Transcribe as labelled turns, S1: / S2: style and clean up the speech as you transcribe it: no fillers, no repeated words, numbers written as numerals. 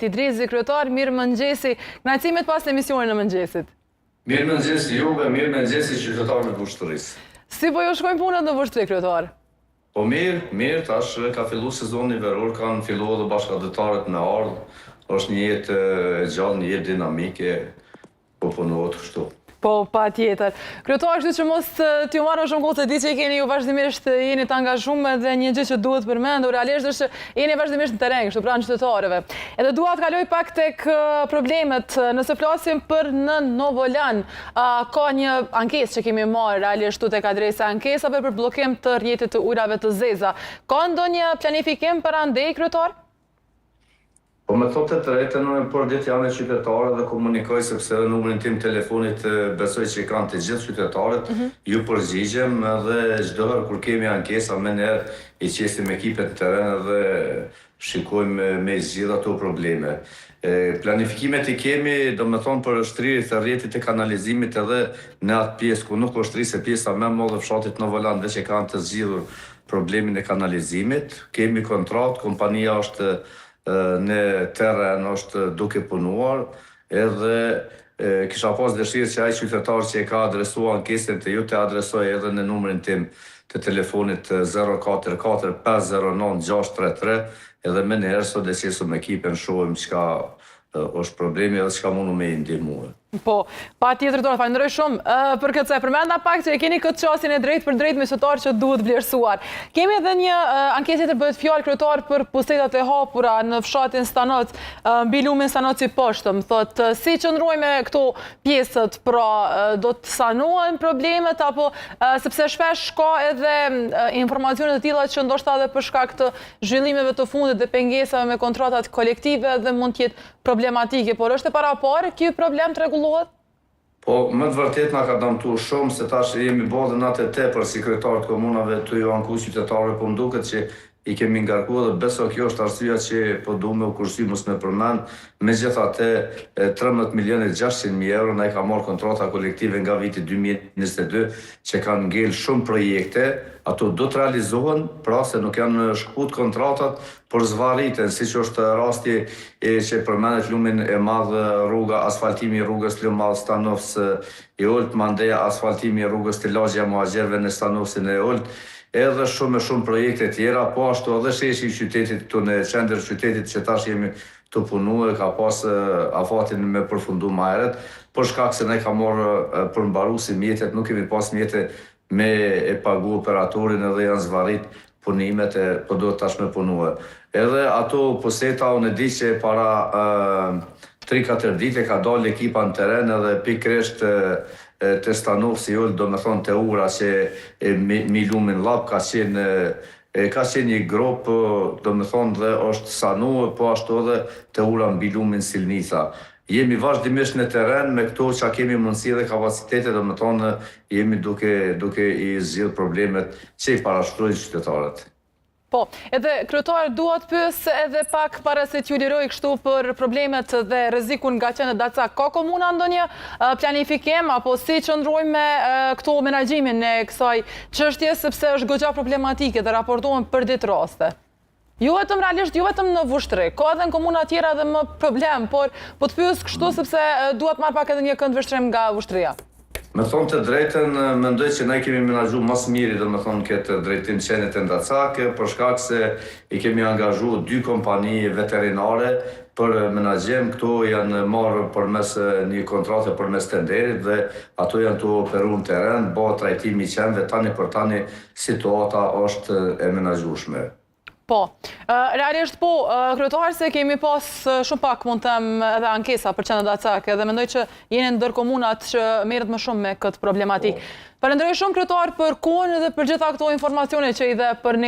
S1: Idrizi, kryetar, mirë mëngjesi. Kënaqësimet pas emisionin në mëngjesit.
S2: Mirë mëngjesi juve, mirë mëngjesi qytetarëve të Vushtrrisë.
S1: Si po ju shkojnë punët në Vushtrri, kryetar?
S2: Po mirë, tash ka fillu sezoni veror, kanë fillu edhe bashkëdhëtarët me ardhë. Është një jetë e gjallë, një jetë dinamike, po punohet kështu.
S1: Po, pa tjetër. Kryetar, kështu që mos t'ju marrë shumë kohë, se di që keni ju vazhdimisht jeni të angazhuar dhe një gjë që duhet përmendur, realisht është që jeni vazhdimisht në terren, kështu pranë qytetarëve. Edhe dua të kaloj pak tek problemet, nëse flasim për në Novolan, ka një ankesë që kemi marrë realisht tek adresa ankesave për bllokim të rrjetit të ujrave të zeza. Ka ndonjë planifikim për andej, kryetar?
S2: Po me thotë të drejtën, unë për ditë janë e qytetarë dhe komunikoj sepse numrin tim telefonit besoj që kanë të gjithë qytetarët, ju përgjigjem dhe çdo herë kur kemi ankesa më njerë i qesim ekipet të terren dhe shikojmë me zgjidhja ato probleme. Planifikimet i kemi, do me thonë, për shtrirje të rrjetit të kanalizimit edhe në atë pjesë ku nuk është rrisë pjesa më e madhe fshatit Novolan veç e kanë të zgjidhur problemin e kanalizimit. Kemi kontratë, kompania është në terren, është duke punuar, edhe kisha pas dëshirë që ai qytetar që e ka adresuar ankesën të ju të adresoj edhe në numrin tim të telefonit 044 509 633, edhe me njerë sot desesu me ekipen shohim çka është problemi edhe çka mundu me i ndihmue.
S1: Po, pa tjetër të falenderoj shumë për këtë se përmenda pak që e keni këtë çastin e drejt për drejt mesatar që duhet vlerësuar. Kemi edhe një ankesë që bëhet fjalë, kryetar, për pustetat e hapura në fshatin Stanoc, mbi lumin Stanoci poshtëm. Thotë, si qëndrojmë këto pjesët, pra do të sanohen problemet apo sepse shpesh ka edhe informacione të tilla që ndoshta edhe për shkak të zhvillimeve të fundit dhe pengesave me kontratat kolektive dhe mund të jetë problematike, por është e paraparë ky problem të rregullohet?
S2: Po, më të vërtet na ka dëmtuar shumë se tash jemi bodë natë tepër si kryetarët e komunave të ju anku qytetarëve, po duket që i kemi ngarkuar dhe beso kjo është arsyeja që po duam me u kursy mos me përmend. Megjithatë 13.600.000 euro na i ka marrë kontrata kolektive nga viti 2022 që kanë ngel shumë projekte, ato do të realizohen, pra se nuk janë shkput kontratat, por zvarriten, siç është rasti që përmendet lumin e madh, rruga, asfaltimi i rrugës Lëmall Stanovs i Olt, mandej asfaltimi i rrugës të lagja muhaxherëve në Stanovsin e Olt, edhe shumë projekte tjera, po ashtu edhe sheshi i qytetit këtu në qendër qytetit që tash jemi të punue, ka pas afatin me përfundu më herët, për shkak se ne ka marrë përmbaru si mjetet, nuk kemi pas mjetet me e pagu operatorin edhe janë zvarrit punimet e po do tash me punue. Edhe ato poseta unë e di që para 3-4 dite ka dalë ekipa në terren edhe pikërisht të Stanovsi Olt, do me thonë të ura që mi lumin lap ka qenë një grop, do me thonë dhe është sanu, po ashtu edhe të ura mbi lumin Silnica. Jemi vazhdimisht në terren me këto që kemi mundësi dhe kapacitete, do me thonë jemi duke i zgjidhur problemet që i parashtrojnë qytetarët.
S1: Po, edhe kryetar dua të pyes edhe pak para se t'ju liroj kështu për problemet dhe rrezikun nga qendra Dacak. Ka komuna ndonjë planifikim apo si qëndrojmë me këto menaxhimin e kësaj çështje, sepse është goxha problematike dhe raportohen për ditë raste. Jo vetëm në Vushtrri, ka edhe në komuna tjera dhe më problem, por po të pyes kështu sepse dua të marr pak edhe një këndvështrim nga Vushtria.
S2: Me thonë të drejtën, mendoj që ne kemi menaxhu mas miri, do me thonë këtë drejtim qenit e Dacak, për shkak se i kemi angazhu 2 kompani veterinare për menaxhim. Këto janë marrë përmes një kontrate përmes tenderit dhe ato janë të operuar në terren, bëhet trajtimi i qenve, tani për tani situata është e menaxhueshme.
S1: Po, realisht po, kryetar, se kemi pas shumë pak mund të them edhe ankesa për qendrën Dacak edhe mendoj që jeni ndër komunat që merret më shumë me këtë problematik. Falenderoj shumë kryetar për kohën dhe për gjitha këto informacione që i dhe për ne.